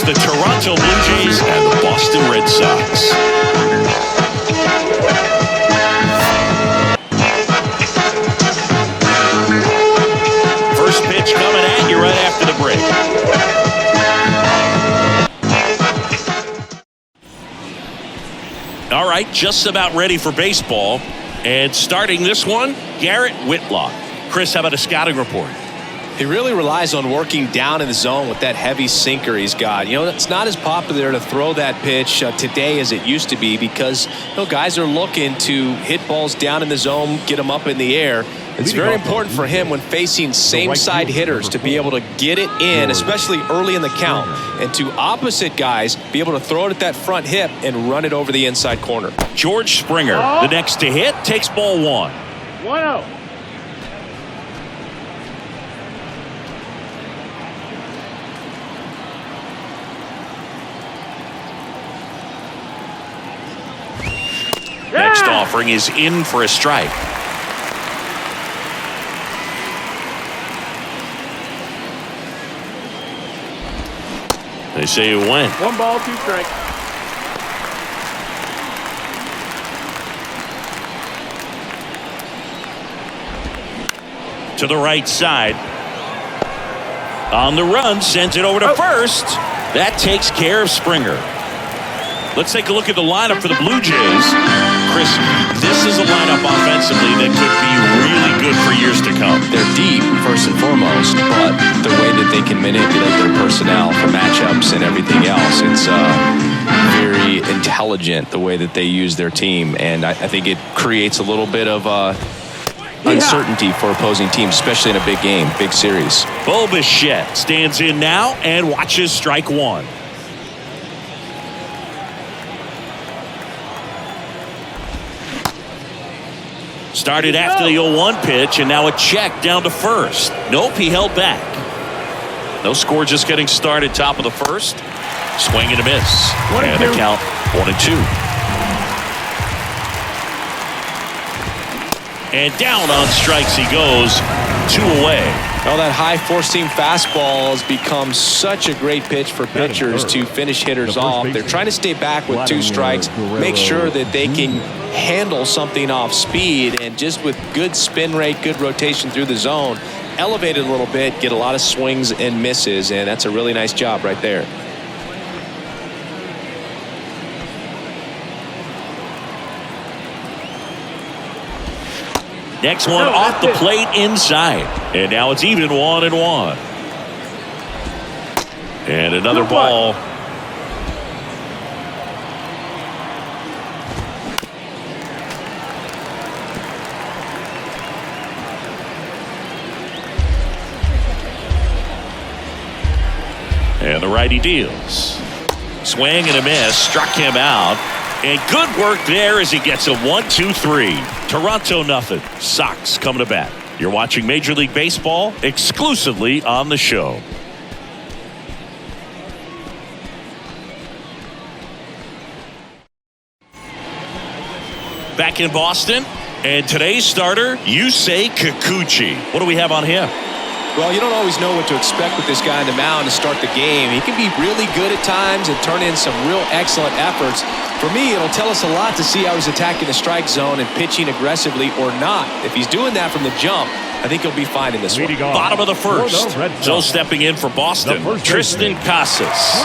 the Toronto Blue Jays and the Boston Red Sox. First pitch coming at you right after the break. All right, just about ready for baseball. And starting this one, Garrett Whitlock. Chris, how about a scouting report? He really relies on working down in the zone with that heavy sinker he's got. You know, it's not as popular to throw that pitch today as it used to be because, you know, guys are looking to hit balls down in the zone, get them up in the air. It's very important for him when facing same-side hitters to be able to get it in, especially early in the count, and to opposite guys be able to throw it at that front hip and run it over the inside corner. George Springer, the next to hit, takes ball one. 1-0. Next offering is in for a strike. They say it went. 1 ball, 2 strikes. To the right side. On the run, sends it over to first. That takes care of Springer. Let's take a look at the lineup for the Blue Jays. Chris, this is a lineup offensively that could be really good for years to come. They're deep, first and foremost, but the way that they can manipulate their personnel for matchups and everything else, it's very intelligent the way that they use their team. And I think it creates a little bit of uncertainty for opposing teams, especially in a big game, big series. Bo Bichette stands in now and watches strike one. Started after the 0-1 pitch, and now a check down to first. Nope, he held back. No score, just getting started, top of the first. Swing and a miss. And the count 1-2. And down on strikes he goes. 2 away. Well, that high four-seam fastball has become such a great pitch for pitchers to finish hitters off. They're trying to stay back with 2 strikes, make sure that they can handle something off speed, and just with good spin rate, good rotation through the zone, elevate it a little bit, get a lot of swings and misses, and that's a really nice job right there. Next one off the plate inside. And now it's even 1-1. And another ball. And the righty deals. Swing and a miss. Struck him out. And good work there as he gets a 1-2-3. Toronto nothing. Sox coming to bat. You're watching Major League Baseball exclusively on the show. Back in Boston, and today's starter, Yusei Kikuchi. What do we have on him? Well, you don't always know what to expect with this guy on the mound to start the game. He can be really good at times and turn in some real excellent efforts. For me, it'll tell us a lot to see how he's attacking the strike zone and pitching aggressively or not. If he's doing that from the jump, I think he'll be fine in this one. Bottom of the first. So stepping in for Boston, Tristan Casas.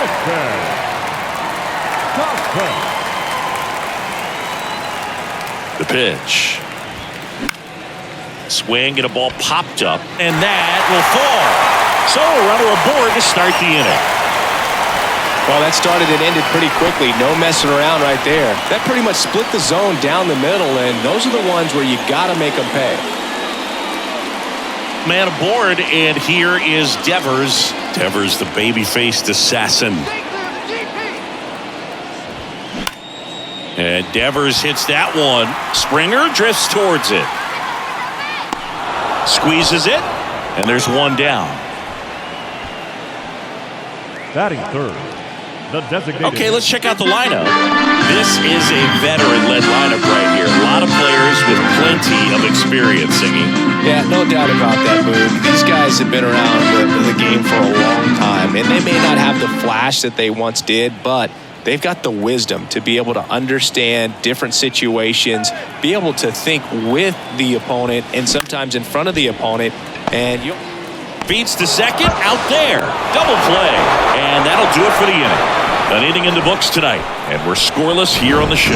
The pitch. Swing and a ball popped up, and that will fall. So a runner aboard to start the inning. Well, that started and ended pretty quickly. No messing around right there. That pretty much split the zone down the middle, and those are the ones where you got to make them pay. Man aboard, and here is Devers. Devers, the baby-faced assassin. And Devers hits that one. Springer drifts towards it. Squeezes it, and there's one down. Batting third, the designated. Okay, let's check out the lineup. This is a veteran-led lineup right here. A lot of players with plenty of experience. experience, Singy. Yeah, no doubt about that, Boog. These guys have been around the game for a long time, and they may not have the flash that they once did, but they've got the wisdom to be able to understand different situations, be able to think with the opponent and sometimes in front of the opponent, and you Feeds to second, out there. Double play. And that'll do it for the inning. An inning in the books tonight, and we're scoreless here on the show.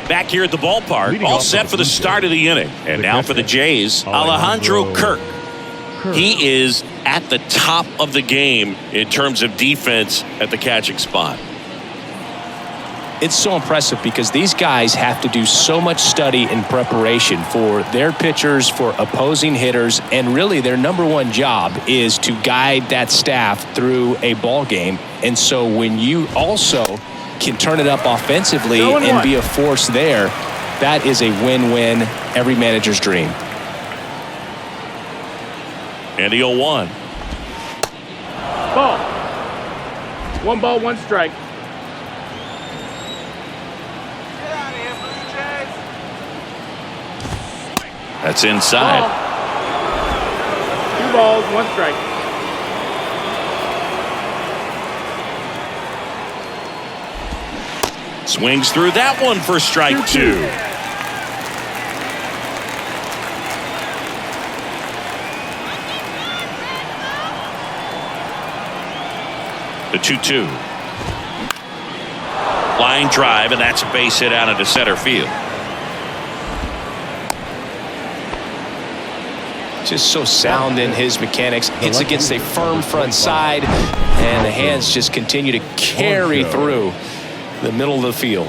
Back here at the ballpark, all set for the start of the inning. And now for the Jays, Alejandro Kirk. He is at the top of the game in terms of defense at the catching spot. It's so impressive because these guys have to do so much study and preparation for their pitchers, for opposing hitters, and really their number one job is to guide that staff through a ball game. And so when you also can turn it up offensively and be a force there, that is a win-win, every manager's dream. And the 0-1. Ball. 1 ball, 1 strike. That's inside. Ball. 2 balls, 1 strike. Swings through that one for strike 2. The 2-2. Line drive, and that's a base hit out into center field. Just so sound in his mechanics. Hits against a firm front side, and the hands just continue to carry through the middle of the field.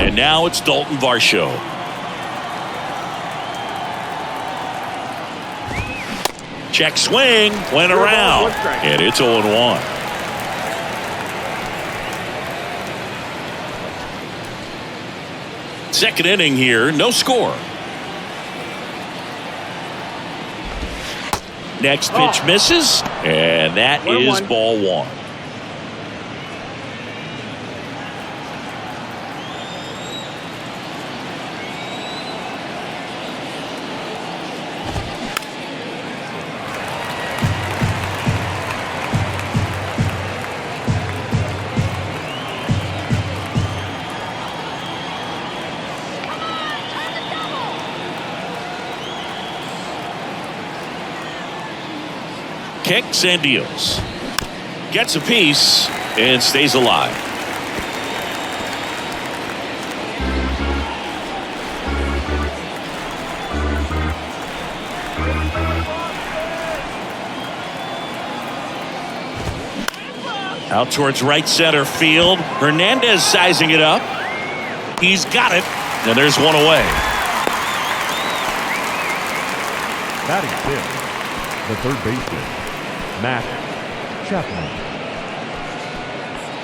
And now it's Dalton Varsho. Check swing, went around, and it's 0-1. Second inning here, no score. Next pitch misses, and that is ball 1. Kicks and deals. Gets a piece and stays alive. Out towards right center field. Hernandez sizing it up. He's got it. And there's one away. Batting fifth, the third baseman, Matt Chapman.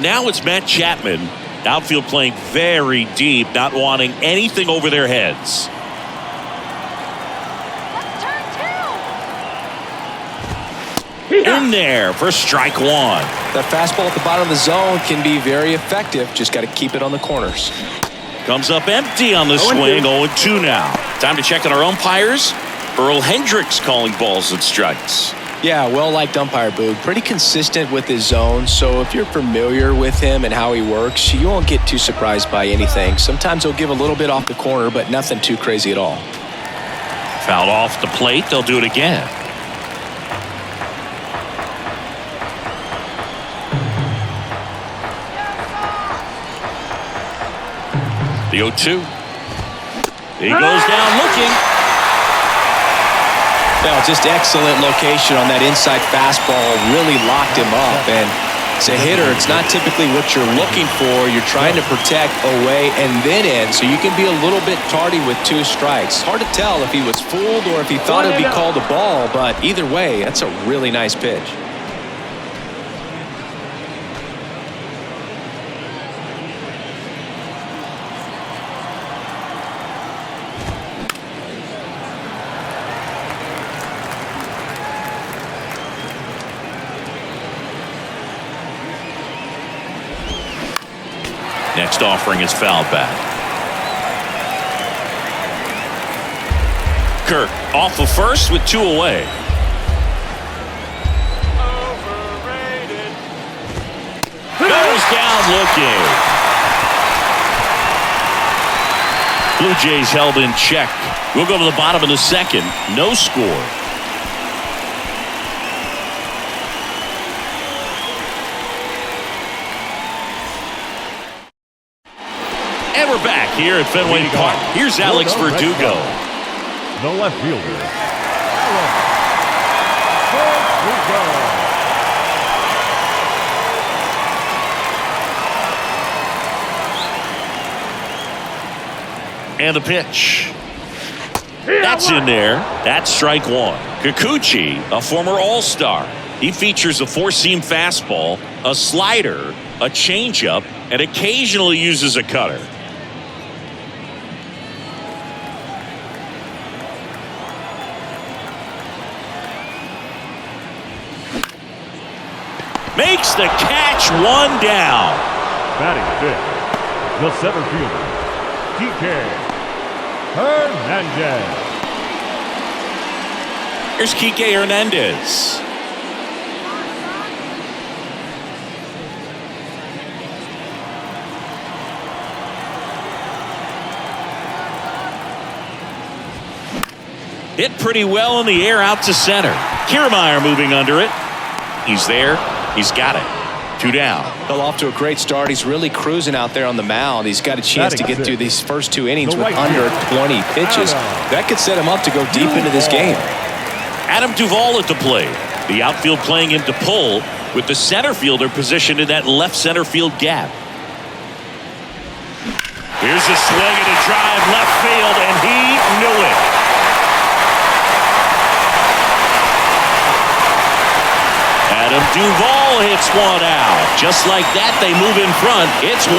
Now it's Matt Chapman. Outfield playing very deep, not wanting anything over their heads. In there for strike 1. That fastball at the bottom of the zone can be very effective. Just got to keep it on the corners. Comes up empty on the swing. 0-2 now. Time to check on our umpires. Earl Hendricks calling balls and strikes. Yeah, well-liked umpire, Boog. Pretty consistent with his zone, so if you're familiar with him and how he works, you won't get too surprised by anything. Sometimes he'll give a little bit off the corner, but nothing too crazy at all. Fouled off the plate. They'll do it again. The 0-2. He goes down looking. Well, just excellent location on that inside fastball. Really locked him up. And as a hitter, it's not typically what you're looking for. You're trying to protect away and then in, so you can be a little bit tardy with 2 strikes. It's hard to tell if he was fooled or if he thought it'd be called a ball, but either way, that's a really nice pitch. Next offering is fouled back. Kirk off of first with 2 away. Goes down looking. Blue Jays held in check. We'll go to the bottom of the second. No score. And we're back here at Fenway Park. Here's Alex Verdugo. The left fielder, Verdugo. And the pitch. That's in there. That's strike one. Kikuchi, a former All-Star. He features a 4-seam fastball, a slider, a changeup, and occasionally uses a cutter. Makes the catch, 1 down. Batting fifth, the center fielder, DK Hernandez. Here's Kike Hernandez. Hit pretty well in the air out to center. Kiermaier moving under it. He's there. He's got it. 2 down. Well, off to a great start. He's really cruising out there on the mound. He's got a chance to get through these first 2 innings with under 20 pitches. That could set him up to go deep into this game. Adam Duvall at the plate. The outfield playing him to pull with the center fielder positioned in that left center field gap. Here's a swing and a drive left field, and he knew it. Adam Duvall hits 1 out. Just like that, they move in front. It's 1-0.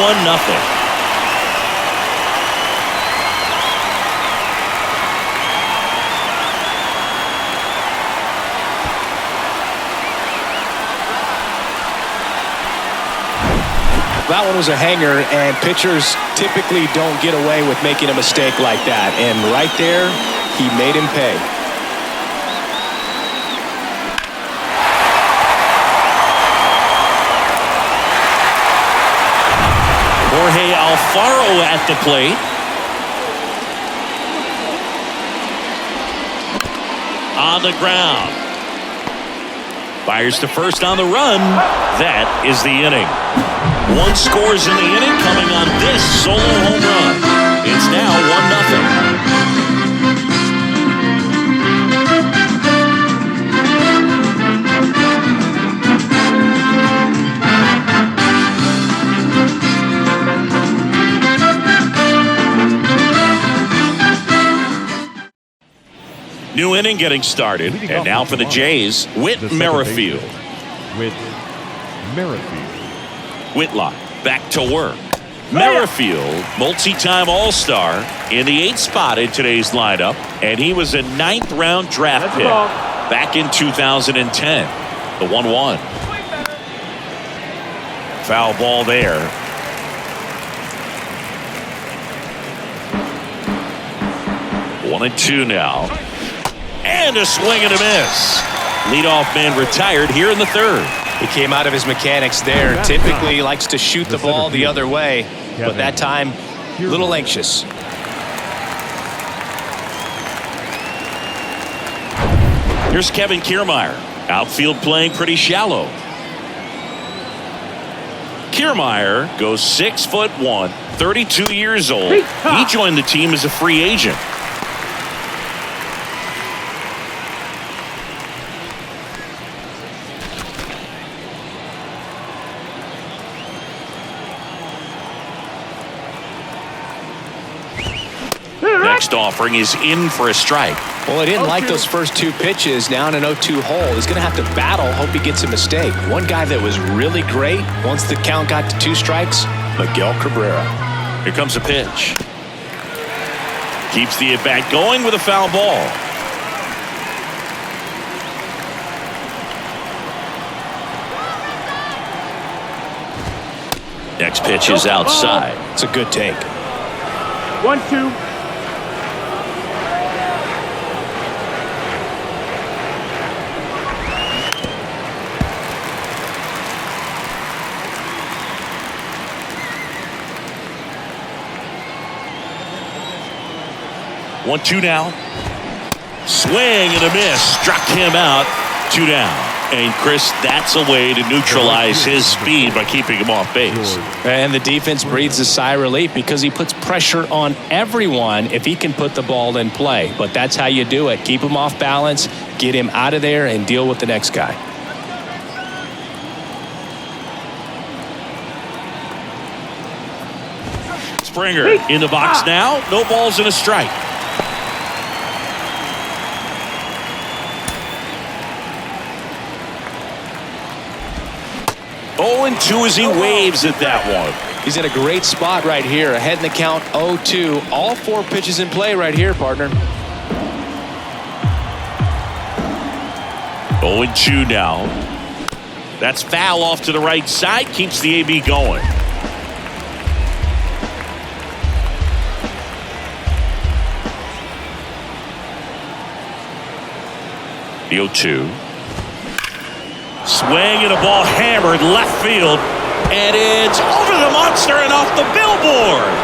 That one was a hanger, and pitchers typically don't get away with making a mistake like that. And right there, he made him pay. Jorge Alfaro at the plate. On the ground. Fires to first on the run. That is the inning. 1 scores in the inning coming on this solo home run. It's now 1-0. New inning getting started. And now for the Jays, Whit Merrifield. With Merrifield. Whitlock back to work. Merrifield, multi-time All-Star in the 8th spot in today's lineup, and he was a 9th-round draft pick back in 2010. The 1-1. Foul ball there. One and two now. And a swing and a miss. Leadoff man retired here in the 3rd. He came out of his mechanics there. Typically he likes to shoot the ball the other way, but that time a little anxious. Here's Kevin Kiermaier. Outfield playing pretty shallow. Kiermaier goes 6'1", 32 years old. He joined the team as a free agent. Next offering is in for a strike. Well, he didn't like those first 2 pitches. Now in an 0-2 hole, he's going to have to battle, hope he gets a mistake. One guy that was really great once the count got to 2 strikes, Miguel Cabrera. Here comes a pitch. Keeps the at-bat going with a foul ball. Next pitch is outside. It's a good take. 1-2. One, two now. Swing and a miss. Struck him out. 2 down. And Chris, that's a way to neutralize his speed by keeping him off base. And the defense breathes a sigh of relief because he puts pressure on everyone if he can put the ball in play. But that's how you do it. Keep him off balance, get him out of there, and deal with the next guy. Springer in the box now. No balls and a strike. 0-2 as he waves at that one. He's in a great spot right here. Ahead in the count 0-2. All 4 pitches in play right here, partner. 0-2 now. That's foul off to the right side. Keeps the AB going. The 0-2. Swing and a ball hammered left field. And it's over the monster and off the billboard.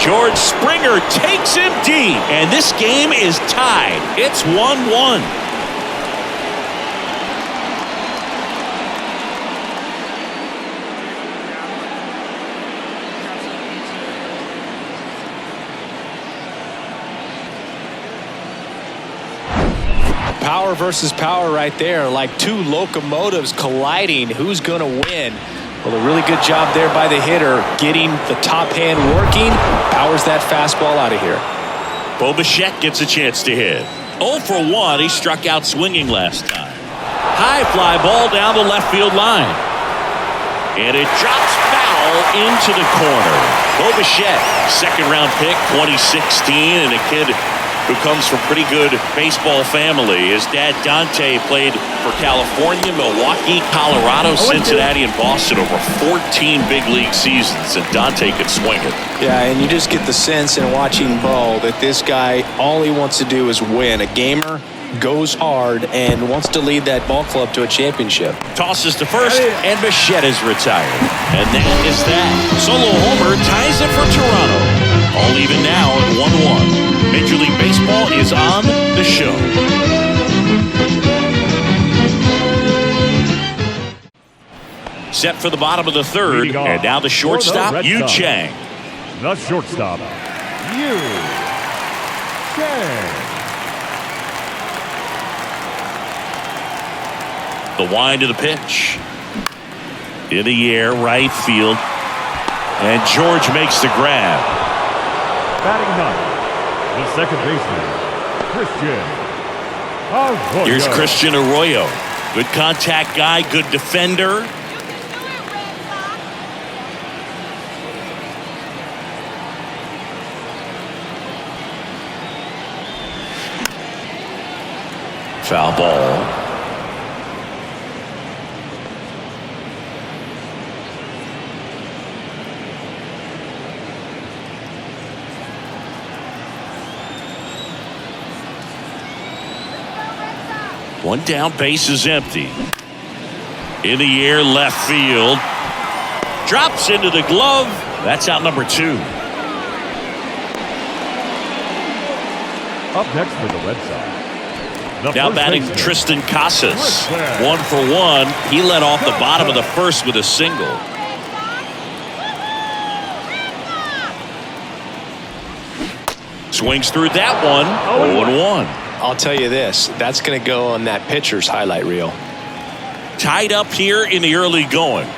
George Springer takes him deep. And this game is tied. It's 1-1. Power versus power right there, like 2 locomotives colliding. Who's going to win? Well, a really good job there by the hitter, getting the top hand working. Powers that fastball out of here. Bo Bichette gets a chance to hit. 0 for 1. He struck out swinging last time. High fly ball down the left field line. And it drops foul into the corner. Bo Bichette, second round pick, 2016, and a kid who comes from pretty good baseball family. His dad, Dante, played for California, Milwaukee, Colorado, Cincinnati, and Boston over 14 big league seasons, and Dante could swing it. Yeah, and you just get the sense in watching Bo that this guy, all he wants to do is win. A gamer, goes hard, and wants to lead that ball club to a championship. Tosses to first, and Bichette is retired. And that is that. Solo homer ties it for Toronto. All even now at 1-1. Major League Baseball is on the show. Set for the bottom of the third, and now the shortstop, Yu Chang. The shortstop, Yu Chang. The wind of the pitch. In the air, right field. And George makes the grab. Batting ninth, the second baseman, Christian Arroyo. Here's Christian Arroyo. Good contact guy, good defender. Foul ball. One down, base is empty. In the air, left field. Drops into the glove. That's out number 2. Up next for the Red Sox. Now batting Tristan Casas. 1 for 1. He led off the bottom of the first with a single. Swings through that one. 0-1. I'll tell you this, that's going to go on that pitcher's highlight reel. Tied up here in the early going.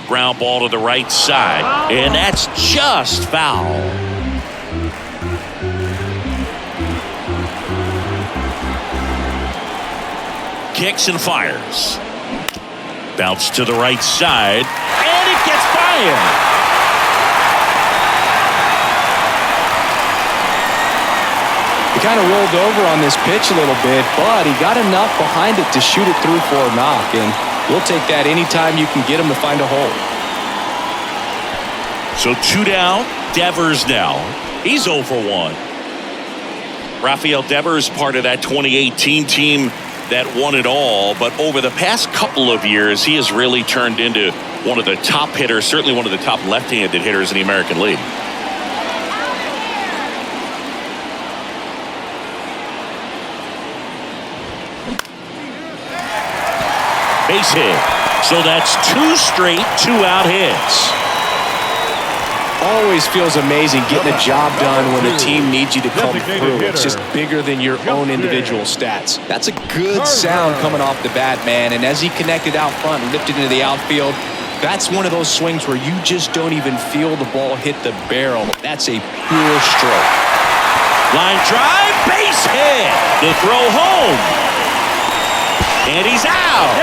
Ground ball to the right side, and that's just foul. Kicks and fires. Bounce to the right side, and it gets by him. He kind of rolled over on this pitch a little bit, but he got enough behind it to shoot it through for a knock. And We'll take that anytime you can get him to find a hole. So 2 down. Devers now. He's 0 for 1. Rafael Devers, part of that 2018 team that won it all. But over the past couple of years, he has really turned into one of the top hitters, certainly one of the top left-handed hitters in the American League. Base hit. So that's 2 straight 2-out hits. Always feels amazing getting a job done when the team needs you to come through. It's just bigger than your own individual stats. That's a good sound coming off the bat, man. And as he connected out front and lifted into the outfield, that's one of those swings where you just don't even feel the ball hit the barrel. That's a pure stroke. Line drive, base hit. The throw home. And he's out.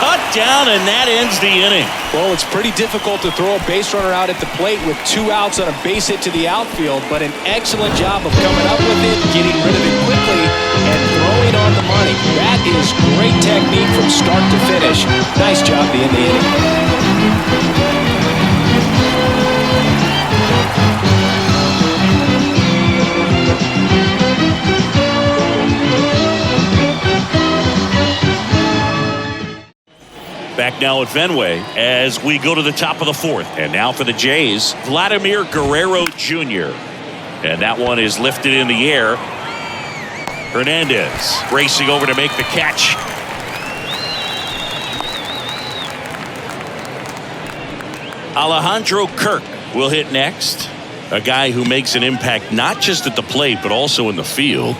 Cut down, and that ends the inning. Well, it's pretty difficult to throw a base runner out at the plate with 2 outs on a base hit to the outfield, but an excellent job of coming up with it, getting rid of it quickly, and throwing on the money. That is great technique from start to finish. Nice job to end the inning. Back now at Fenway as we go to the top of the 4th. And now for the Jays, Vladimir Guerrero Jr. And that one is lifted in the air. Hernandez racing over to make the catch. Alejandro Kirk will hit next. A guy who makes an impact not just at the plate but also in the field.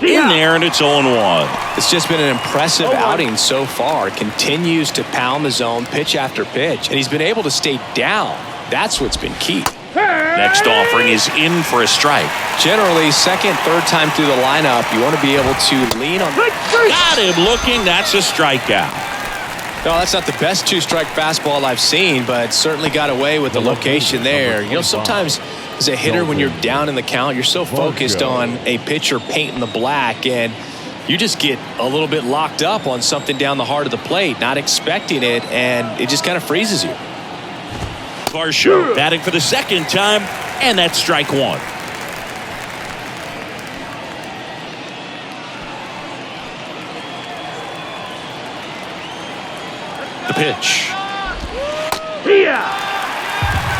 In there, and it's 0-1. It's just been an impressive outing so far. Continues to pound the zone pitch after pitch, and he's been able to stay down. That's what's been key. Next offering is in for a strike. Generally, second, third time through the lineup, you want to be able to lean on. Got him looking. That's a strikeout. No, that's not the best 2-strike fastball I've seen, but certainly got away with the location there. You know, sometimes as a hitter, when you're down in the count, you're so focused on a pitcher painting the black, and you just get a little bit locked up on something down the heart of the plate, not expecting it, and it just kind of freezes you. Varsho batting for the second time, and that's strike 1. The pitch.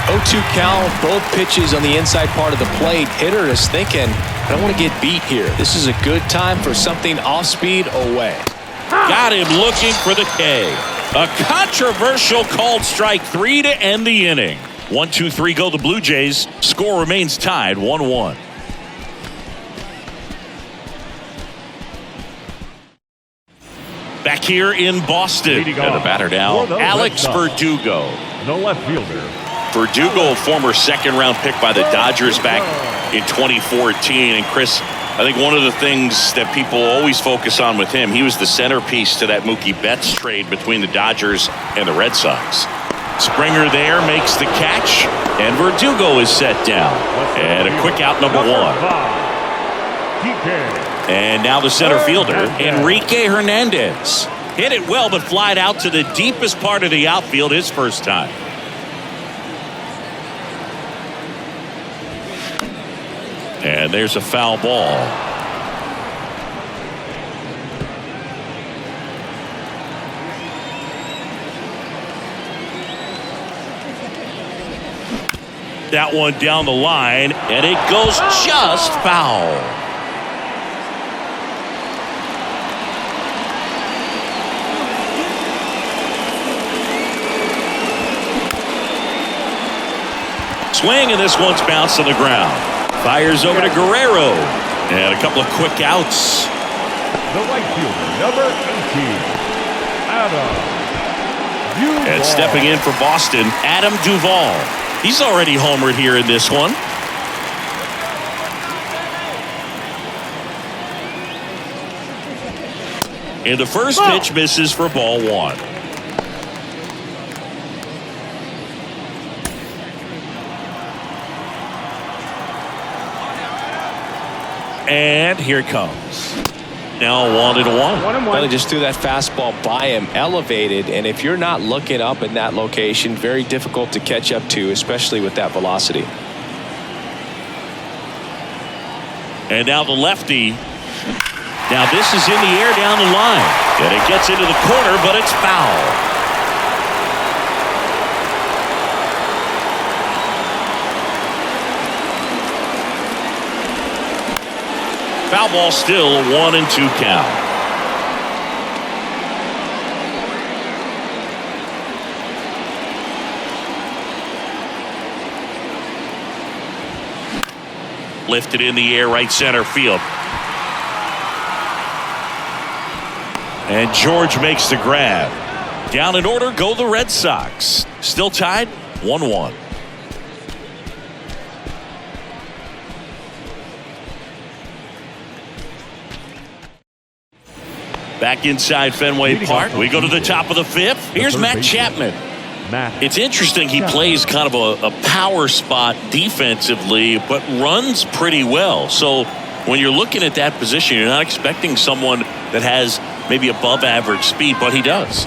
0-2 count, both pitches on the inside part of the plate. Hitter is thinking, I don't want to get beat here. This is a good time for something off speed away. Got him looking for the K. A controversial called strike 3 to end the inning. 1-2-3 go the Blue Jays. Score remains tied 1-1. Back here in Boston. And the batter now, Alex Verdugo. No left fielder. Verdugo, former second-round pick by the Dodgers back in 2014. And Chris, I think one of the things that people always focus on with him, he was the centerpiece to that Mookie Betts trade between the Dodgers and the Red Sox. Springer there makes the catch, and Verdugo is set down. And a quick out, number 1. And now the center fielder, Enrique Hernandez. Hit it well, but flied out to the deepest part of the outfield his first time. And there's a foul ball. That one down the line, and it goes just foul. Swing, and this one's bounced on the ground. Fires over to Guerrero. And a couple of quick outs. The right fielder, number 18, Adam Duvall. And stepping in for Boston, Adam Duvall. He's already homered here in this one. And the first pitch misses for ball 1. and here it comes. Now 1-1. Well, they just threw that fastball by him, elevated, and if you're not looking up in that location, very difficult to catch up to, especially with that velocity. And now the lefty. Now this is in the air down the line. And it gets into the corner, but it's foul. Foul ball still, a 1-2 count. Lifted in the air, right center field. And George makes the grab. Down in order go the Red Sox. Still tied, 1-1. Back inside Fenway Park. We go to the top of the fifth. Here's Matt Chapman. It's interesting. He plays kind of a power spot defensively, but runs pretty well. So when you're looking at that position, you're not expecting someone that has maybe above average speed, but he does.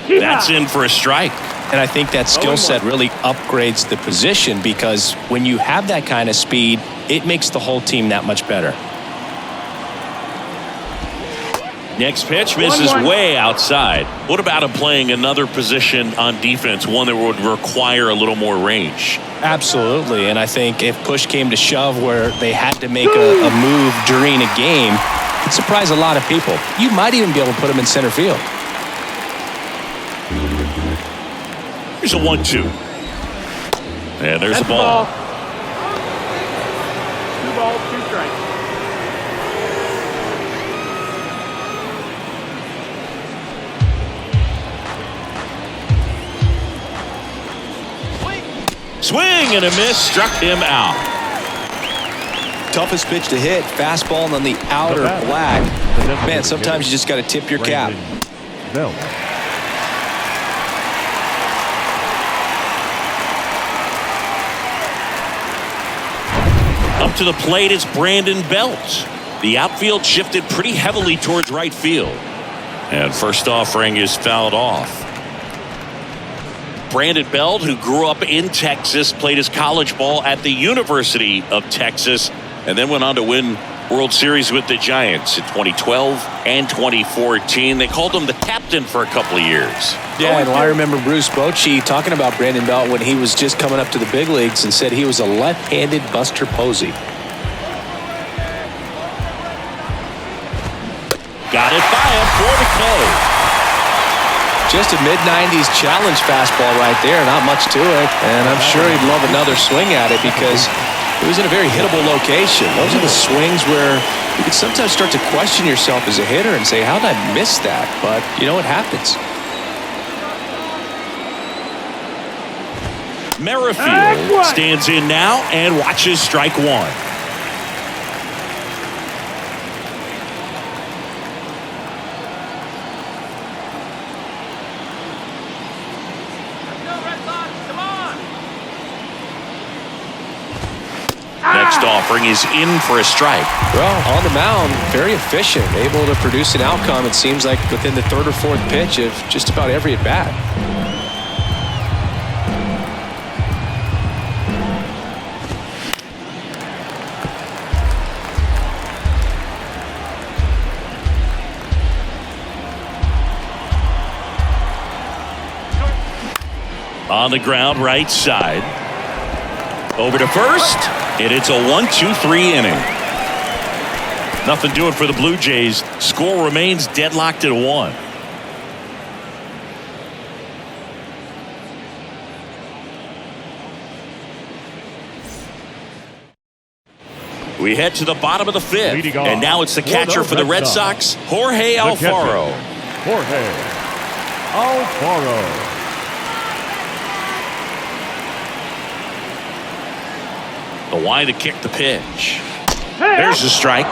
That's in for a strike. And I think that skill set really upgrades the position, because when you have that kind of speed, it makes the whole team that much better. Next pitch misses way outside. What about him playing another position on defense, one that would require a little more range? Absolutely, and I think if push came to shove where they had to make a move during a game, it'd surprise a lot of people. You might even be able to put him in center field. Here's a 1-2. And there's the ball. 2 balls, 2 strikes. Swing and a miss, struck him out. Toughest pitch to hit, fastball on the outer black. Man, sometimes you just got to tip your cap. Up to the plate is Brandon Belt. The outfield shifted pretty heavily towards right field. And first offering is fouled off. Brandon Belt, who grew up in Texas, played his college ball at the University of Texas, and then went on to win World Series with the Giants in 2012 and 2014. They called him the captain for a couple of years. Yeah, and I remember Bruce Bochy talking about Brandon Belt when he was just coming up to the big leagues and said he was a left-handed Buster Posey. Got it by him for the K. Just a mid-90s challenge fastball right there. Not much to it. And I'm sure he'd love another swing at it because it was in a very hittable location. Those are the swings where you can sometimes start to question yourself as a hitter and say, how did I miss that? But, you know, it happens. Merrifield stands in now and watches strike one. Next offering is in for a strike. Well, on the mound, very efficient, able to produce an outcome, it seems like, within the third or fourth pitch of just about every at-bat. On the ground, right side. Over to first. And it's a 1-2-3 inning. Nothing doing for the Blue Jays. Score remains deadlocked at 1. We head to the bottom of the fifth. And now it's the catcher for the Red Sox, Jorge Alfaro. Jorge Alfaro. The wind to kick the pitch. There's the strike.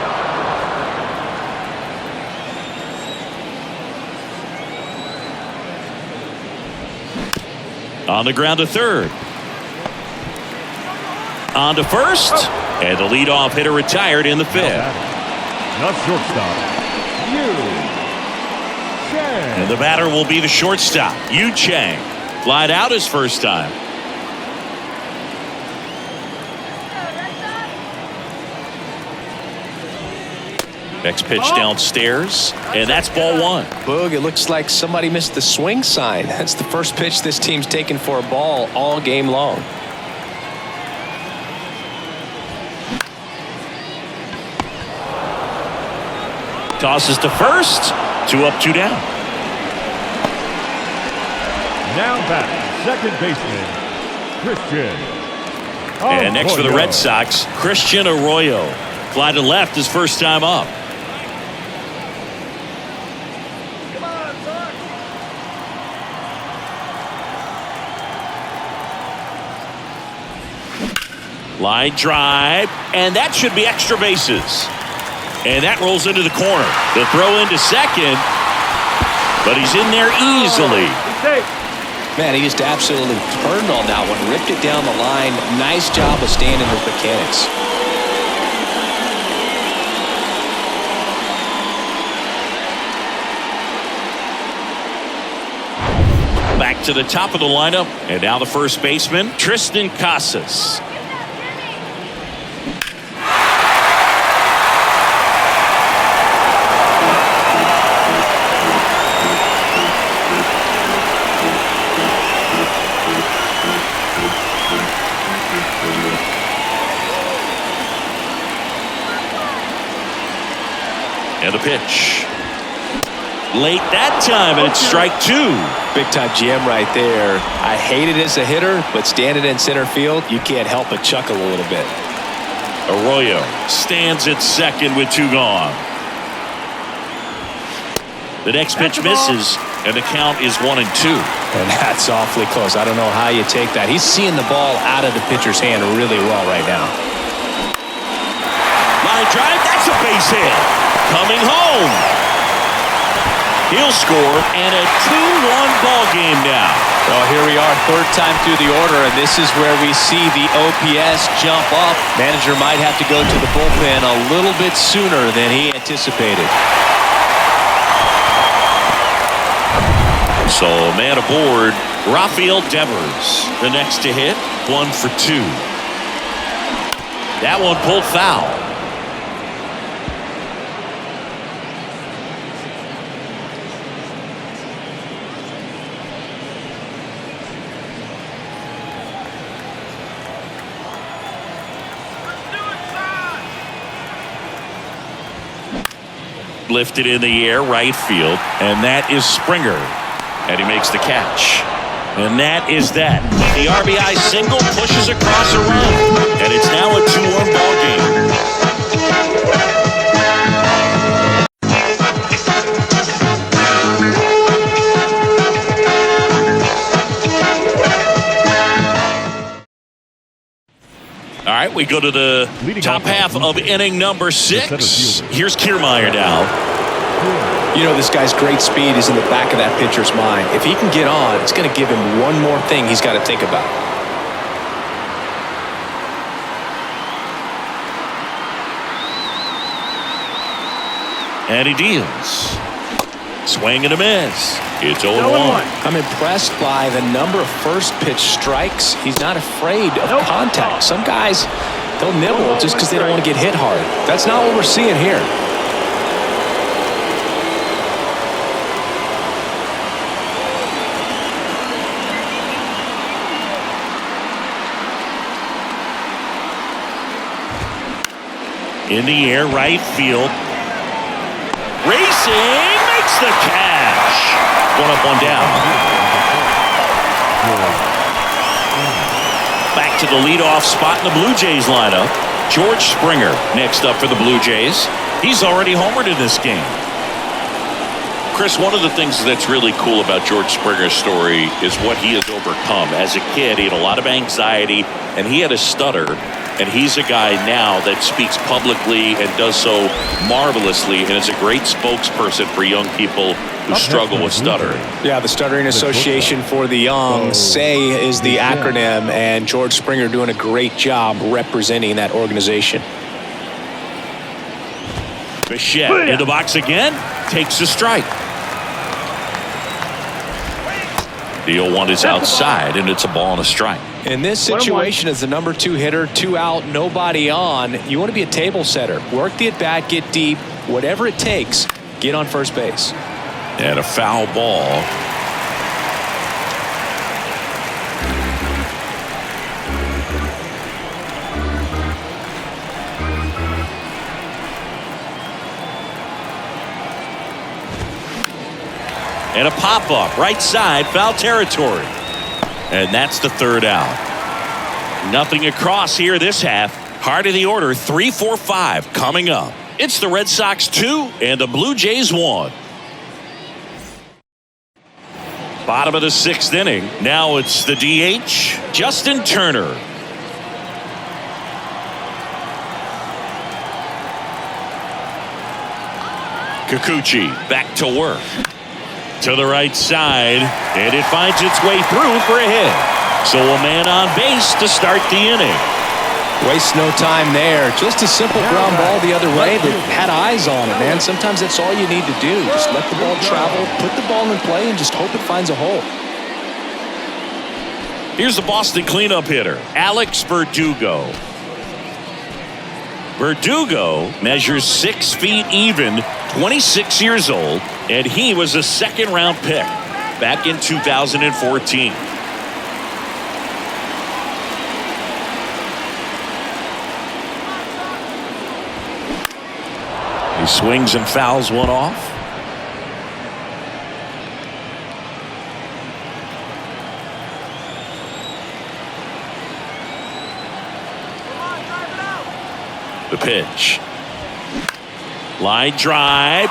On the ground to third. On to first. And the leadoff hitter retired in the fifth. Not shortstop. Chang. And the batter will be the shortstop, Yu Chang. Flied out his first time. Next pitch downstairs, and that's ball one. Boog, it looks like somebody missed the swing sign. That's the first pitch this team's taken for a ball all game long. Tosses to first. 2 up, 2 down. Now back, second baseman, Christian. And next for the Arroyo. Red Sox, Christian Arroyo. Fly to left his first time up. Line drive, and that should be extra bases. And that rolls into the corner. The throw into second, but he's in there easily. Man, he just absolutely turned on that one, ripped it down the line. Nice job of staying in his mechanics. Back to the top of the lineup, and now the first baseman, Tristan Casas. And a pitch. Late that time, and it's strike 2. Big time jam right there. I hate it as a hitter, but standing in center field, you can't help but chuckle a little bit. Arroyo stands at second with 2 gone. The next pitch misses, and the count is 1-2. And that's awfully close. I don't know how you take that. He's seeing the ball out of the pitcher's hand really well right now. Line drive, that's a base hit. Coming home. He'll score, and a 2-1 ball game now. Well, here we are, third time through the order, and this is where we see the OPS jump up. Manager might have to go to the bullpen a little bit sooner than he anticipated. So, man aboard, Rafael Devers. The next to hit, 1 for 2. That one pulled foul. Lifted in the air, right field, and that is Springer. And he makes the catch. And that is that. The RBI single pushes across a run, and it's now a 2-1 ball game. All right, we go to the top half of inning number 6. Here's Kiermaier now. You know, this guy's great speed is in the back of that pitcher's mind. If he can get on, it's going to give him one more thing he's got to think about. And he deals. Swing and a miss. It's 0-1. I'm impressed by the number of first pitch strikes. He's not afraid of contact. Some guys, they'll nibble just because they don't want to get hit hard. That's not what we're seeing here. In the air, right field. Racing, makes the catch. 1 up, 1 down. Back to the leadoff spot in the Blue Jays lineup. George Springer next up for the Blue Jays. He's already homered in this game. Chris, one of the things that's really cool about George Springer's story is what he has overcome. As a kid, he had a lot of anxiety, and he had a stutter. And he's a guy now that speaks publicly and does so marvelously and is a great spokesperson for young people who struggle with stuttering. Yeah, the Stuttering Association for the Young, SAY is the acronym, and George Springer doing a great job representing that organization. Bichette in the box again, takes a strike. The 0-1 is outside, and it's a ball and a strike. In this situation, as the number 2 hitter, 2 out, nobody on, you want to be a table setter. Work the at-bat, get deep, whatever it takes, get on first base. And a foul ball. And a pop-up, right side, foul territory. And that's the 3rd out. Nothing across here this half. Heart of the order, 3-4-5 coming up. It's the Red Sox 2 and the Blue Jays 1. Bottom of the 6th inning. Now it's the DH, Justin Turner. Kikuchi back to work. To the right side, and it finds its way through for a hit. So a man on base to start the inning. Waste no time there. Just a simple ground ball the other way that had eyes on it, man. Sometimes that's all you need to do. Just let the ball travel, put the ball in play, and just hope it finds a hole. Here's the Boston cleanup hitter, Alex Verdugo. Verdugo measures 6 feet even, 26 years old, and he was a 2nd-round pick back in 2014. He swings and fouls one off. The pitch. Line drive.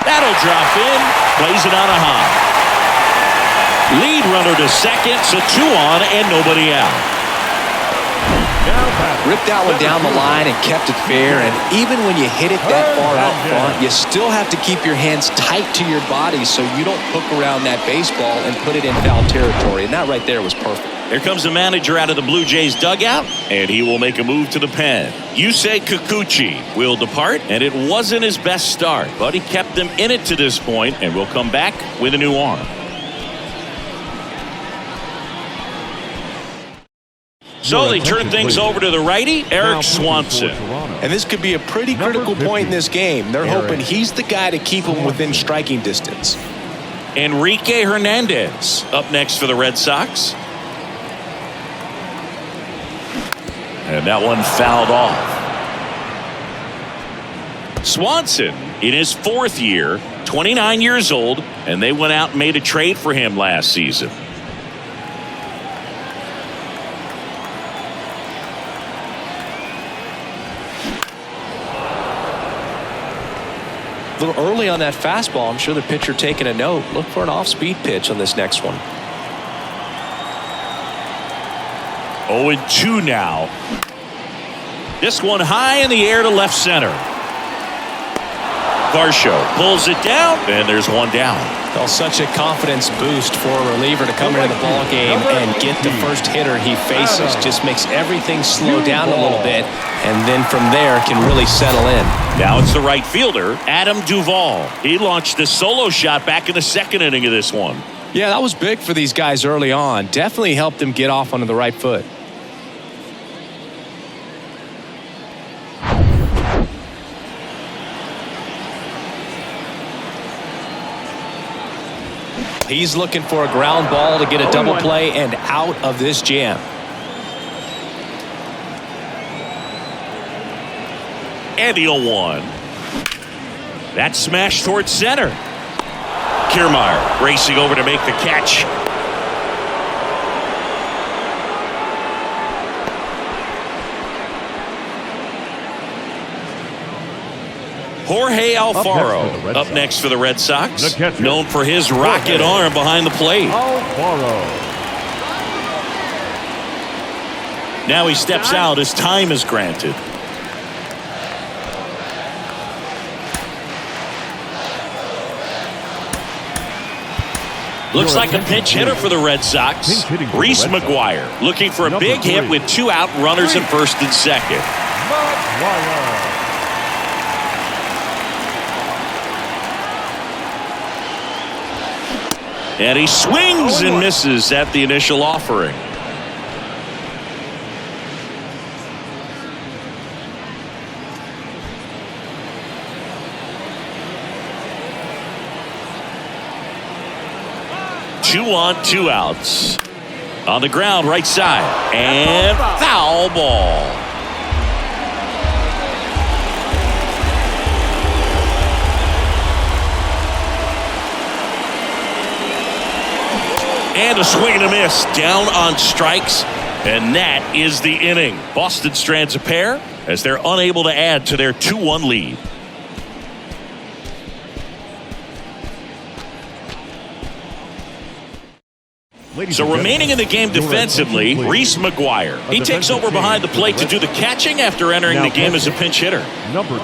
That'll drop in. Plays it on a high. Lead runner to second, so 2 on and nobody out. Ripped that one down the line and kept it fair, and even when you hit it that far out front, you still have to keep your hands tight to your body so you don't hook around that baseball and put it in foul territory, and that right there was perfect. Here comes the manager out of the Blue Jays dugout, and he will make a move to the pen. Yusei Kikuchi will depart, and it wasn't his best start, but he kept them in it to this point and will come back with a new arm. So they turn things over to the righty, Eric Swanson. And this could be a pretty critical point in this game. They're hoping he's the guy to keep them within striking distance. Enrique Hernandez up next for the Red Sox. And that one fouled off. Swanson in his 4th year, 29 years old, and they went out and made a trade for him last season. A little early on that fastball. I'm sure the pitcher taking a note. Look for an off-speed pitch on this next one. 0-2 now. This one high in the air to left center. Varsho pulls it down, and there's one down. Well, such a confidence boost for a reliever to come into the ball game and get the first hitter he faces. Just makes everything slow down a little bit, and then from there can really settle in. Now it's the right fielder, Adam Duvall. He launched a solo shot back in the 2nd inning of this one. Yeah, that was big for these guys early on. Definitely helped them get off onto the right foot. He's looking for a ground ball to get a double play and out of this jam. And the 0-1. That smash towards center. Kiermaier racing over to make the catch. Jorge Alfaro up next for the Red Sox, known for his rocket arm behind the plate. Alfaro. Now he steps out as time is granted. Looks like a pinch hitter for the Red Sox. Reese McGuire looking for a big hit with 2 out, runners at first and second. And he swings and misses at the initial offering. Two on, 2 outs. On the ground, right side. And foul ball. And a swing and a miss. Down on strikes. And that is the inning. Boston strands a pair as they're unable to add to their 2-1 lead. So remaining in the game defensively, Reese McGuire. He takes over behind the plate to do the catching after entering the game as a pinch hitter.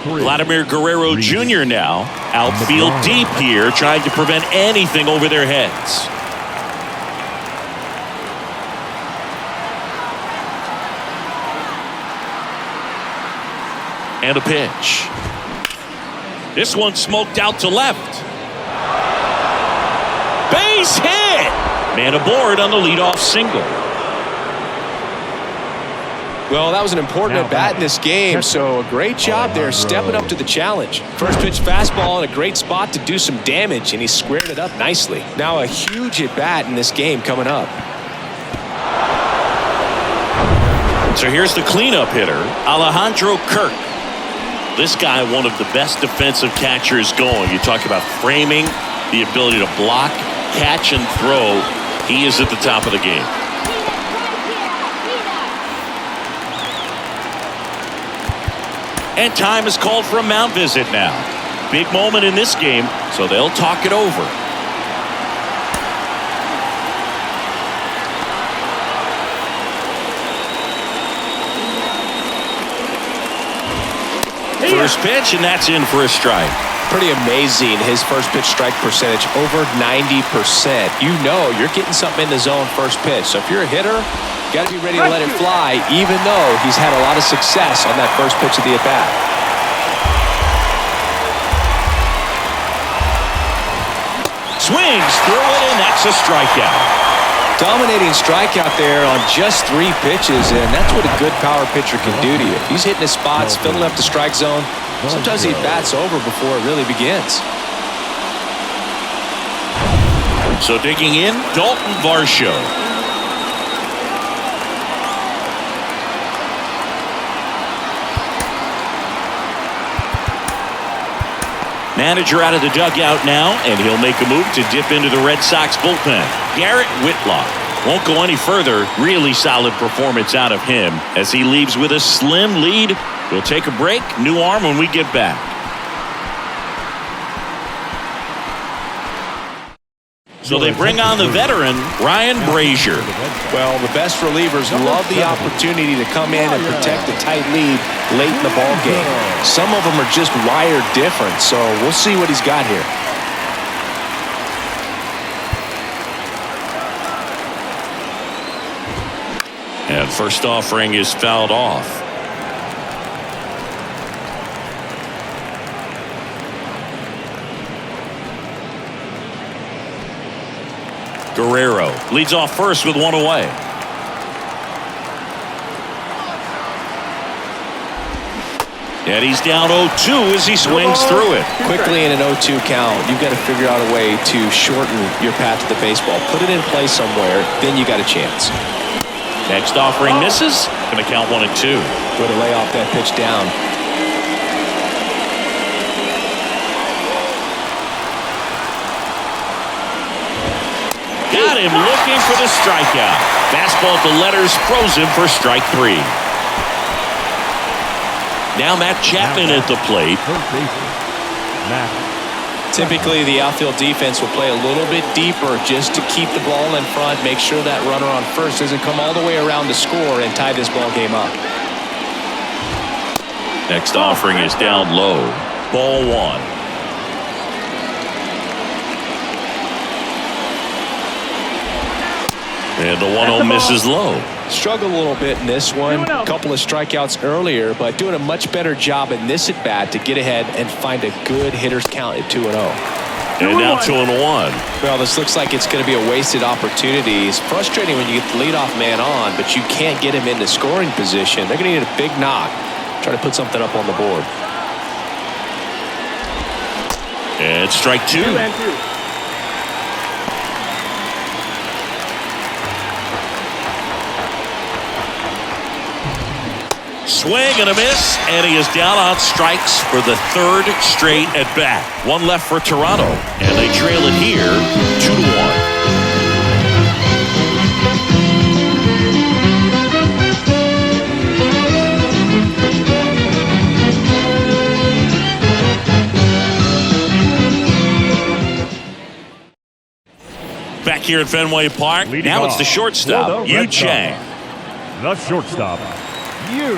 Vladimir Guerrero Jr. now outfield deep here, trying to prevent anything over their heads. And a pitch. This one smoked out to left. Base hit! Man aboard on the leadoff single. Well, that was an important at-bat in this game, so a great job there stepping up to the challenge. First pitch fastball in a great spot to do some damage, and he squared it up nicely. Now a huge at-bat in this game coming up. So here's the cleanup hitter, Alejandro Kirk. This guy, one of the best defensive catchers going. You talk about framing, the ability to block, catch, and throw. He is at the top of the game. And time is called for a mound visit now. Big moment in this game, so they'll talk it over. First pitch, and that's in for a strike. Pretty amazing, his first pitch strike percentage, over 90%. You know you're getting something in the zone first pitch. So if you're a hitter, you got to be ready to let it fly, even though he's had a lot of success on that first pitch of the at-bat. Swings through it, and that's a strikeout. Dominating strikeout there on just 3 pitches, and that's what a good power pitcher can do to you. If he's hitting his spots, filling up the strike zone, sometimes the at-bat's over before it really begins. So digging in, Dalton Varsho. Manager out of the dugout now, and he'll make a move to dip into the Red Sox bullpen. Garrett Whitlock won't go any further. Really solid performance out of him as he leaves with a slim lead. We'll take a break. New arm when we get back. So they bring on the veteran, Ryan Brazier. Well, the best relievers love the opportunity to come in and protect the tight lead late in the ball game. Some of them are just wired different, so we'll see what he's got here. And first offering is fouled off. Guerrero leads off first with 1 away. And he's down 0-2 as he swings through it. Quickly in an 0-2 count, you've got to figure out a way to shorten your path to the baseball. Put it in play somewhere, then you got a chance. Next offering misses. Going to count 1-2. Way to lay off that pitch down. Got him looking for the strikeout. Fastball at the letters, frozen for strike 3. Now Matt Chapman at the plate. Typically, the outfield defense will play a little bit deeper just to keep the ball in front, make sure that runner on first doesn't come all the way around to score and tie this ball game up. Next offering is down low. Ball 1. And the 1-0 misses low. Struggled a little bit in this one. A couple of strikeouts earlier, but doing a much better job in this at-bat to get ahead and find a good hitter's count at 2-0. And now 2-1. Well, this looks like it's going to be a wasted opportunity. It's frustrating when you get the leadoff man on, but you can't get him into scoring position. They're going to need a big knock. Try to put something up on the board. And strike 2. 2-2. Swing and a miss, and he is down on strikes for the 3rd straight at bat. One left for Toronto, and they trail it here 2-1. Back here at Fenway Park. Leading now it's off the shortstop, Yu Chang. The shortstop, Yu.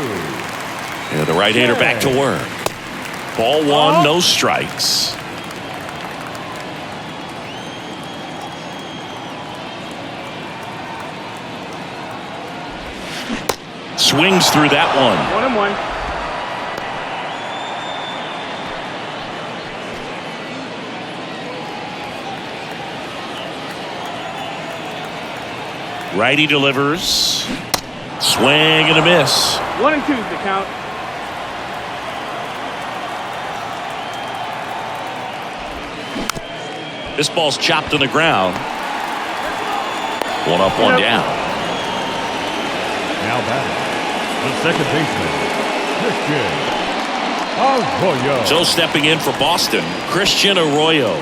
And the right-hander back to work. Ball 1, no strikes. Swings through that one. 1-1. Righty delivers. Swing and a miss. 1-2 is the count. This ball's chopped to the ground. One up, one down. Now batting, the second baseman, Christian Arroyo. So stepping in for Boston, Christian Arroyo.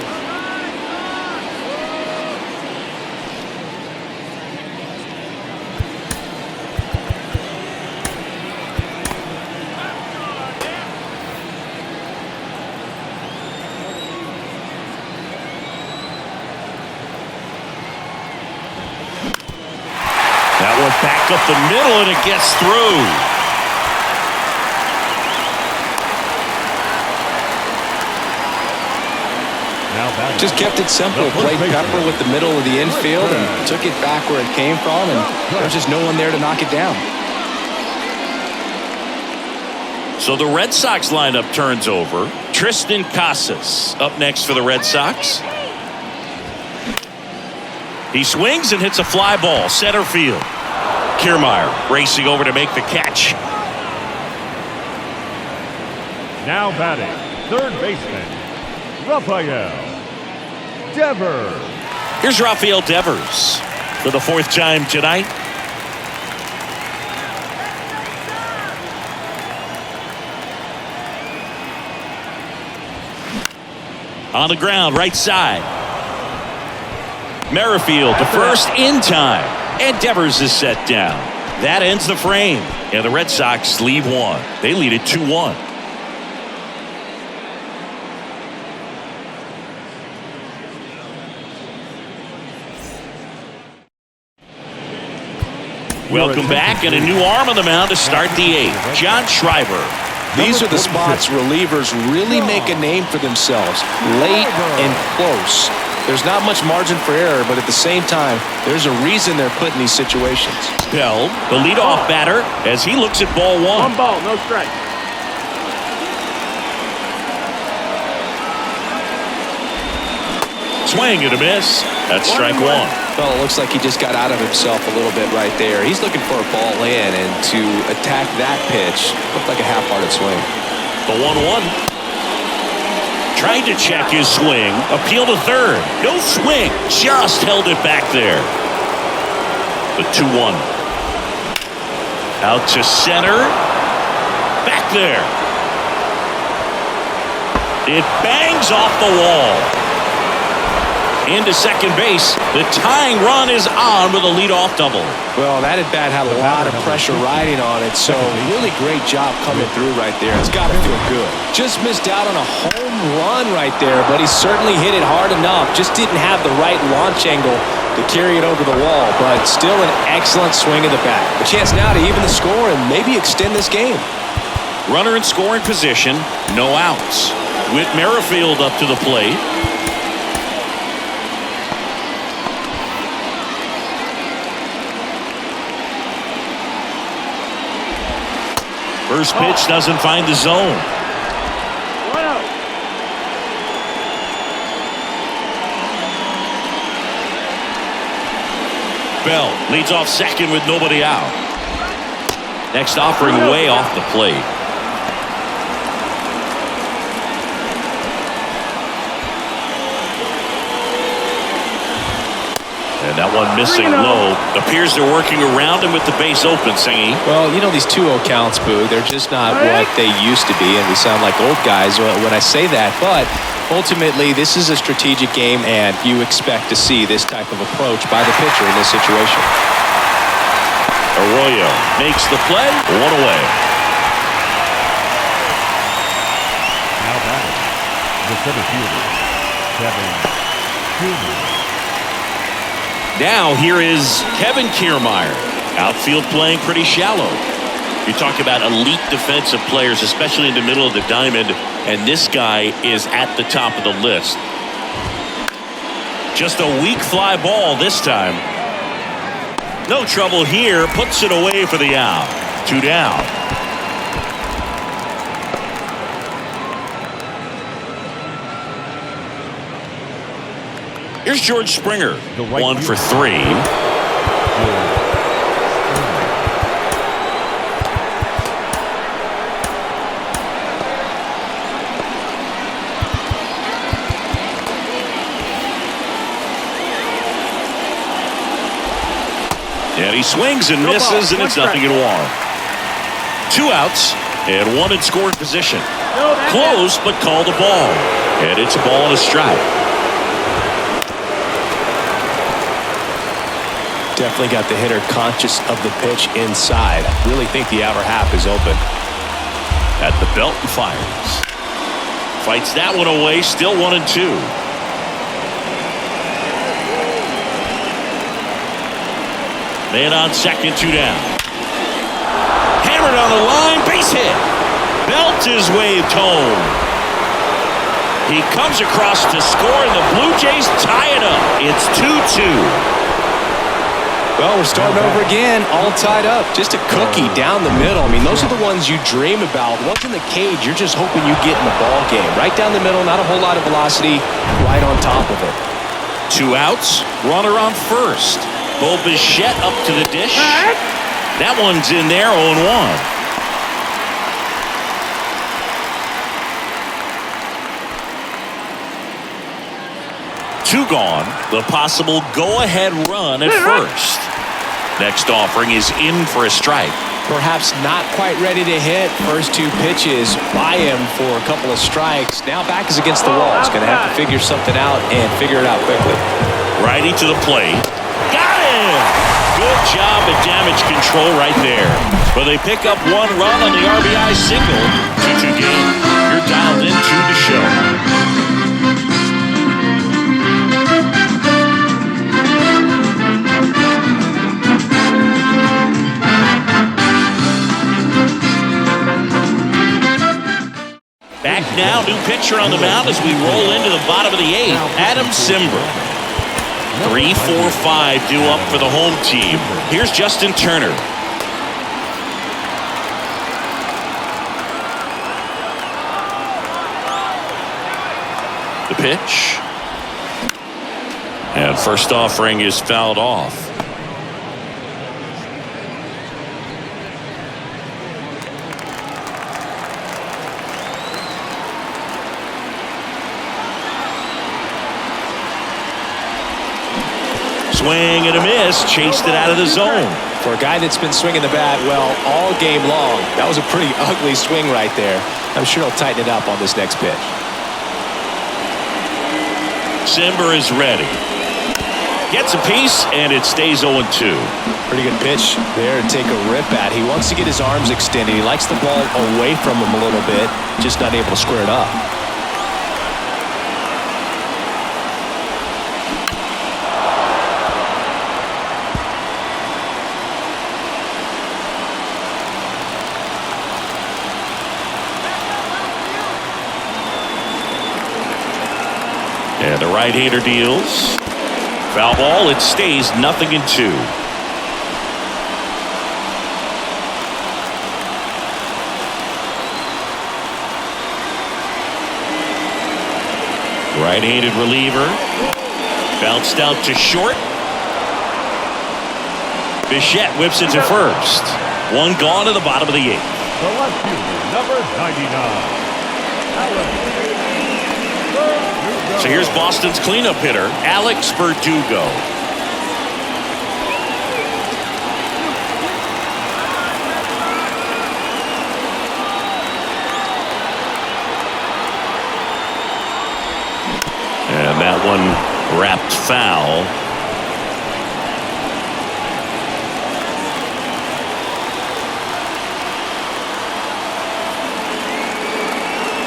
That one back up the middle, and it gets through. Just kept it simple. Played pepper with the middle of the infield and took it back where it came from, and there's just no one there to knock it down. So the Red Sox lineup turns over. Tristan Casas up next for the Red Sox. He swings and hits a fly ball, center field. Kiermaier racing over to make the catch. Now batting, third baseman, Rafael Devers. Here's Rafael Devers for the 4th time tonight. On the ground, right side. Merrifield to first in time. And Devers is set down. That ends the frame. And the Red Sox leave one. They lead it 2-1. Welcome back, and a new arm on the mound to start the 8th. John Schreiber. These are the spots relievers really make a name for themselves. Late and close. There's not much margin for error, but at the same time, there's a reason they're put in these situations. Bell, the leadoff batter, as he looks at ball 1. 1 ball, no strike. Swing and a miss. That's strike 1. Well, it looks like he just got out of himself a little bit right there. He's looking for a ball in, and to attack that pitch looked like a half-hearted swing. The 1-1. Tried to check his swing. Appeal to third. No swing. Just held it back there. The 2-1. Out to center. Back there. It bangs off the wall. into second base. The tying run is on with a leadoff double. Well, that at bat had a lot of pressure riding on it, so really great job coming through right there. It's got to feel good. Just missed out on a home run right there, but he certainly hit it hard enough. Just didn't have the right launch angle to carry it over the wall, but still an excellent swing of the bat. A chance now to even the score and maybe extend this game. Runner in scoring position, no outs. Whit Merrifield up to the plate. First pitch doesn't find the zone. Bell leads off second with nobody out. Next offering way off the plate. And that one missing low. Appears they're working around him with the base open, Singy. Well, you know, these 2-0 counts, Boo, they're just not what they used to be, and we sound like old guys when I say that. But ultimately, this is a strategic game, and you expect to see this type of approach by the pitcher in this situation. Arroyo makes the play. One away. Now batting, the center fielder, Kevin Kiermaier. Now here is Kevin Kiermaier. Outfield playing pretty shallow. You talk about elite defensive players, especially in the middle of the diamond, and this guy is at the top of the list. Just a weak fly ball this time. No trouble here. Puts it away for the out. 2 down. Here's George Springer. 1 for 3. And he swings and misses, and it's 0-1. 2 outs and 1 in scoring position. Close, but called a ball. And it's a ball and a strike. Definitely got the hitter conscious of the pitch inside. Really think the outer half is open. At the belt and fires. Fights that one away. Still 1-2. Man on second, 2 down. Hammered on the line, base hit. Belt is waved home. He comes across to score, and the Blue Jays tie it up. It's 2-2. Well, we're starting over again, all tied up. Just a cookie down the middle. I mean, those are the ones you dream about. Once in the cage, you're just hoping you get in the ball game. Right down the middle, not a whole lot of velocity, right on top of it. 2 outs, runner on first. Bo Bichette up to the dish. That one's in there, 0-1. Two gone. The possible go-ahead run at first. Next offering is in for a strike. Perhaps not quite ready to hit. First 2 pitches by him for a couple of strikes. Now back is against the wall. He's going to have to figure something out and figure it out quickly. Righty to the plate. Got him! Good job at damage control right there. But they pick up 1 run on the RBI single. 2-2 game. You're dialed into the show. Back now, new pitcher on the mound as we roll into the bottom of the 8th. Adam Simber. 3-4-5 due up for the home team. Here's Justin Turner. The pitch. And first offering is fouled off. Swing and a miss, chased it out of the zone. For a guy that's been swinging the bat, well, all game long, that was a pretty ugly swing right there. I'm sure he'll tighten it up on this next pitch. Simber is ready. Gets a piece, and it stays 0-2. Pretty good pitch there to take a rip at. He wants to get his arms extended. He likes the ball away from him a little bit, just not able to square it up. And the right-hander deals. Foul ball, it stays 0-2. Right-handed reliever. Bounced out to short. Bichette whips it to first. One gone to the bottom of the 8th. The left fielder, number 99. So here's Boston's cleanup hitter, Alex Verdugo. And that one wrapped foul.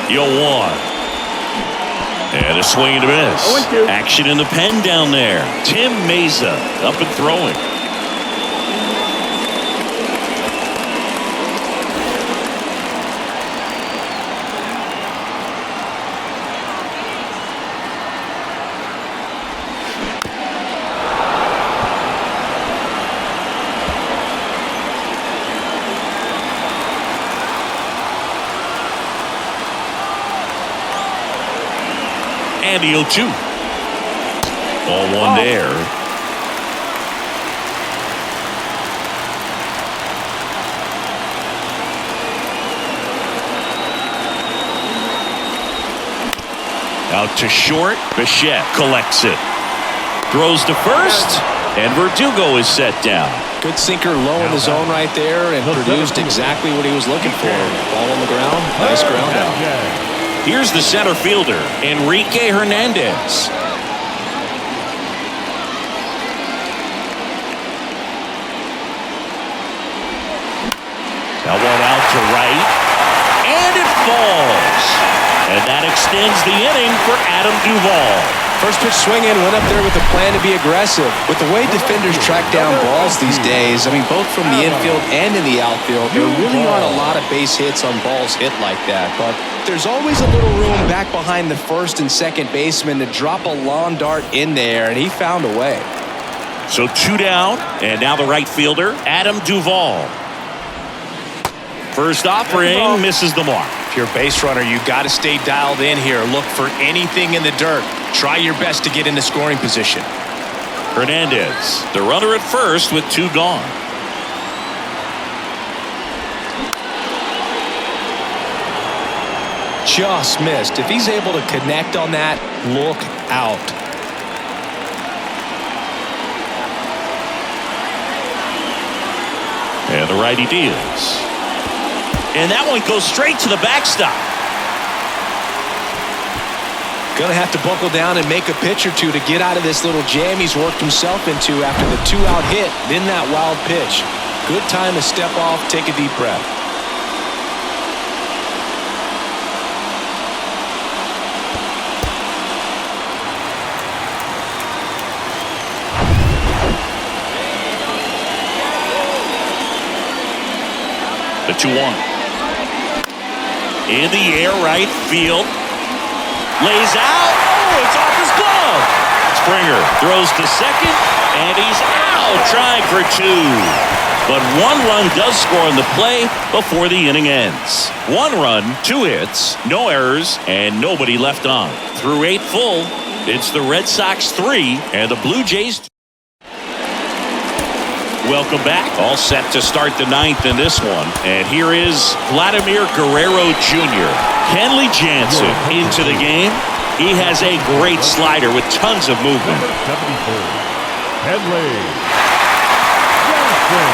Yo-1. And a swing and a miss. 0-2. Action in the pen down there. Tim Meza up and throwing. And the 0-2. Ball one there. Out to short. Bichette collects it. Throws to first. And Verdugo is set down. Good sinker low in the zone right there and produced exactly what he was looking for. Ball on the ground. Nice ground out. Here's the center fielder, Enrique Hernandez. That one out to right, and it falls. And that extends the inning for Adam Duvall. First pitch swinging, went up there with a plan to be aggressive. With the way defenders track down balls these days, I mean, both from the infield and in the outfield, there really aren't a lot of base hits on balls hit like that. But there's always a little room back behind the first and second baseman to drop a lawn dart in there, and he found a way. So 2 down, and now the right fielder, Adam Duvall. First offering misses the mark. If you're a base runner, you got to stay dialed in here. Look for anything in the dirt. Try your best to get into scoring position. Hernandez, the runner at first with 2 gone. Just missed. If he's able to connect on that, look out. And the righty deals. And that one goes straight to the backstop. Going to have to buckle down and make a pitch or two to get out of this little jam he's worked himself into after the 2-out hit, then that wild pitch. Good time to step off, take a deep breath. The 2-1. In the air, right field. Lays out. Oh, it's off his glove. Springer throws to second, and he's out trying for 2. But 1 run does score in the play before the inning ends. 1 run, 2 hits, no errors, and nobody left on. Through 8 full, it's the Red Sox 3 and the Blue Jays 2. Welcome back. All set to start the 9th in this one. And here is Vladimir Guerrero Jr. Kenley Jansen into the game. He has a great slider with tons of movement. Number 74, Kenley Jansen.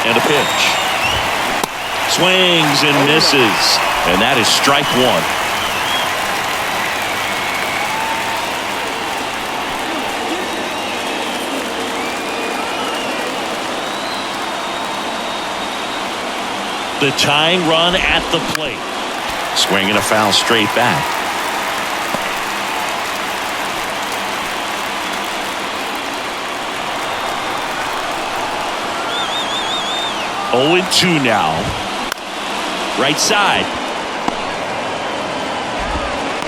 And a pitch. Swings and misses. And that is strike one. The tying run at the plate. Swinging a foul straight back. Oh and 2 now. Right side.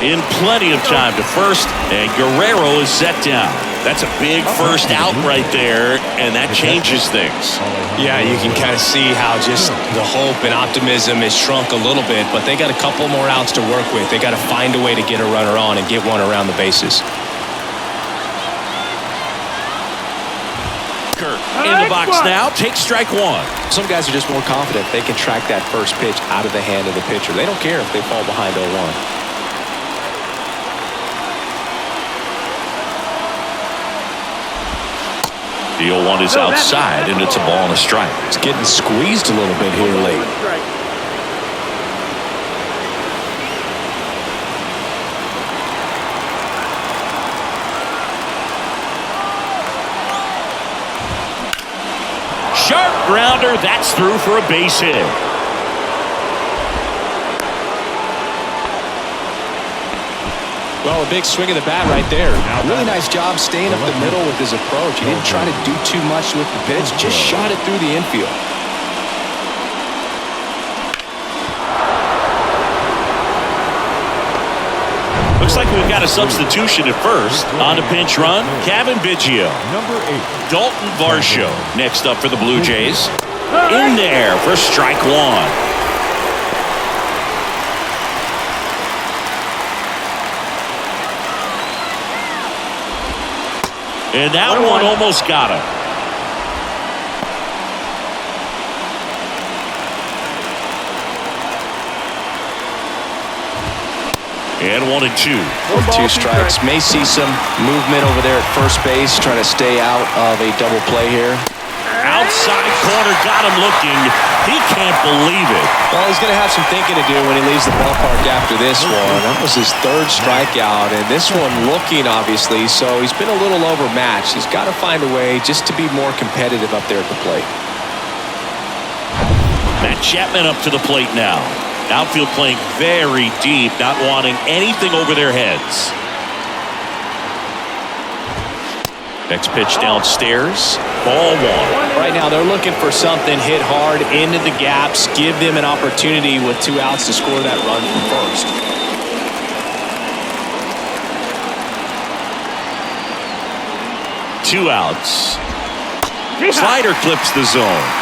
In plenty of time to first, and Guerrero is set down. That's a big first out right there, and that changes things. Yeah, you can kind of see how just the hope and optimism is shrunk a little bit, but they got a couple more outs to work with. They got to find a way to get a runner on and get one around the bases. In the box now, takes strike one. Some guys are just more confident they can track that first pitch out of the hand of the pitcher. They don't care if they fall behind 0-1. The 0-1 is outside, and it's a ball and a strike. It's getting squeezed a little bit here late. Sharp grounder, that's through for a base hit. Well, a big swing of the bat right there. Really nice job staying up the middle with his approach. He didn't try to do too much with the pitch, just shot it through the infield. Looks like we've got a substitution at first. On a pinch run, Kevin Biggio. Number 8. Dalton Varsho next up for the Blue Jays. In there for strike one. And that one almost got him. And 1 and 2. 2 strikes. May see some movement over there at first base, trying to stay out of a double play here. Outside corner, got him looking. He can't believe it. Well, he's going to have some thinking to do when he leaves the ballpark after this one. That was his 3rd strikeout, and this one looking, obviously, so he's been a little overmatched. He's got to find a way just to be more competitive up there at the plate. Matt Chapman up to the plate now. Outfield playing very deep, not wanting anything over their heads. Next pitch downstairs. Ball 1. Right now they're looking for something hit hard into the gaps, give them an opportunity with 2 outs to score that run from first. Two outs. Slider clips the zone.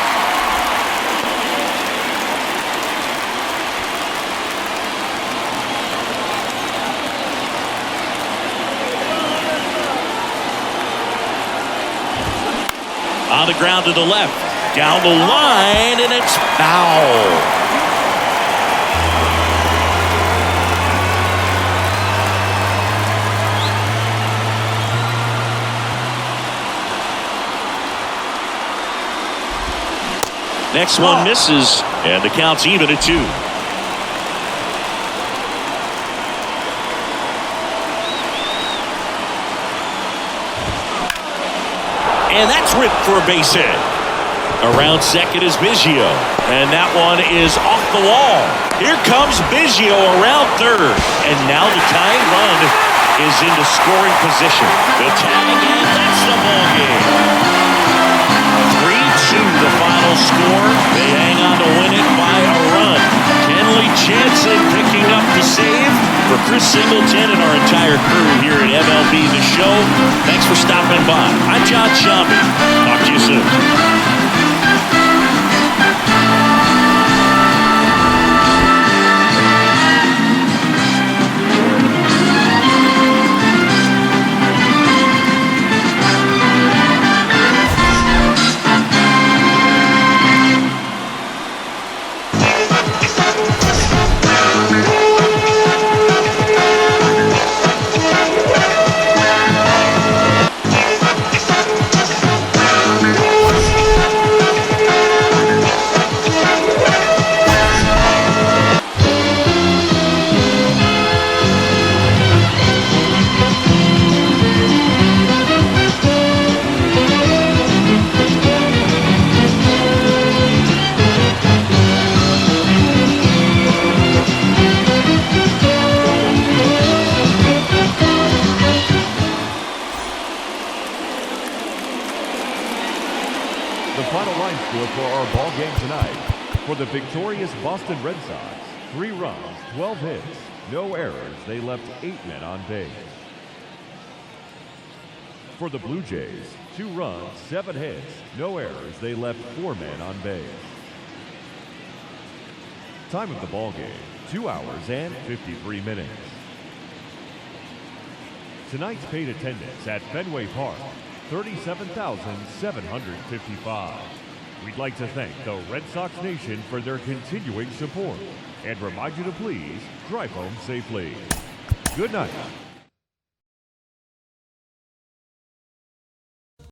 On the ground to the left. Down the line, and it's foul. Next one misses, and the count's even at 2. And that's ripped for a base hit. Around second is Biggio, and that one is off the wall. Here comes Biggio around third, and now the tying run is into scoring position. The tag, and that's the ball game. 3-2 the final score. They hang on to win it by a run. Kenley Jansen picking up the save. For Chris Singleton and our entire crew here at MLB The Show, thanks for stopping by. I'm John Shambi. Talk to you soon. For the victorious Boston Red Sox, 3 runs, 12 hits, no errors. They left 8 men on base. For the Blue Jays, 2 runs, 7 hits, no errors. They left 4 men on base. Time of the ball game, 2 hours and 53 minutes. Tonight's paid attendance at Fenway Park, 37,755. We'd like to thank the Red Sox Nation for their continuing support and remind you to please drive home safely. Good night.